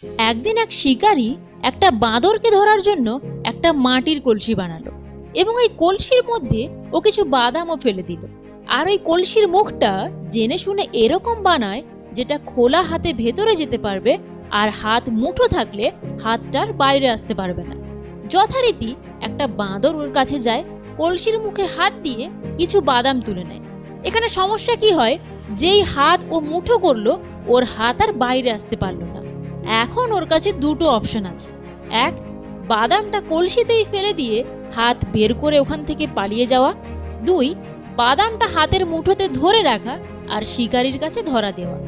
একদিন এক শিকারী একটা বাঁদরকে ধরার জন্য একটা মাটির কলসি বানালো এবং ওই কলসির মধ্যে ও কিছু বাদামও ফেলে দিল। আর ওই কলসির মুখটা জেনে শুনে এরকম বানায় যেটা খোলা হাতে ভেতরে যেতে পারবে, আর হাত মুঠো থাকলে হাতটার বাইরে আসতে পারবে না। যথারীতি একটা বাঁদর ওর কাছে যায়, কলসির মুখে হাত দিয়ে কিছু বাদাম তুলে নেয়। এখানে সমস্যা কি হয়, যেই হাত ও মুঠো করলো ওর হাত আর বাইরে আসতে পারলো না। এখন ওর কাছে দুটো অপশন আছে। এক, বাদামটা কলসিতেই ফেলে দিয়ে হাত বের করে ওখান থেকে পালিয়ে যাওয়া। দুই, বাদামটা হাতের মুঠোতে ধরে রাখা আর শিকারীর কাছে ধরা দেওয়া।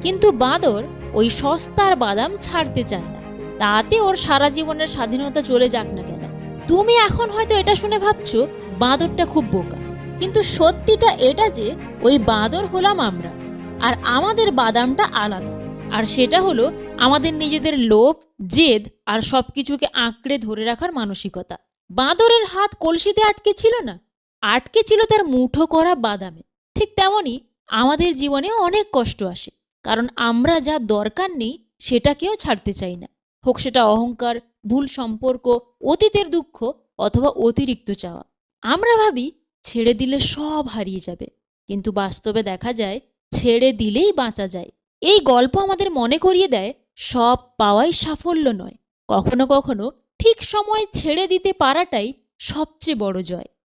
কিন্তু বাঁদর ওই সস্তার বাদাম ছাড়তে চায় না, তাতে ওর সারা জীবনের স্বাধীনতা চলে যাক না কেন। তুমি এখন হয়তো এটা শুনে ভাবছো বাঁদরটা খুব বোকা, কিন্তু সত্যিটা এটা যে ওই বাঁদর হলাম আমরা, আর আমাদের বাদামটা আলাদা। আর সেটা হলো আমাদের নিজেদের লোভ, জেদ আর সবকিছুকে আঁকড়ে ধরে রাখার মানসিকতা। বাঁদরের হাত কলসিতে আটকে ছিল না, আটকে ছিল তার মুঠো করা বাদামে। ঠিক তেমনই আমাদের জীবনে অনেক কষ্ট আসে, কারণ আমরা যা দরকার নেই সেটাকেও ছাড়তে চাই না। হোক সেটা অহংকার, ভুল সম্পর্ক, অতীতের দুঃখ অথবা অতিরিক্ত চাওয়া। আমরা ভাবি ছেড়ে দিলে সব হারিয়ে যাবে, কিন্তু বাস্তবে দেখা যায় ছেড়ে দিলেই বাঁচা যায়। এই গল্প আমাদের মনে করিয়ে দেয় সব পাওয়াই সাফল্য নয়, কখনো কখনো ঠিক সময় ছেড়ে দিতে পারাটাই সবচেয়ে বড় জয়।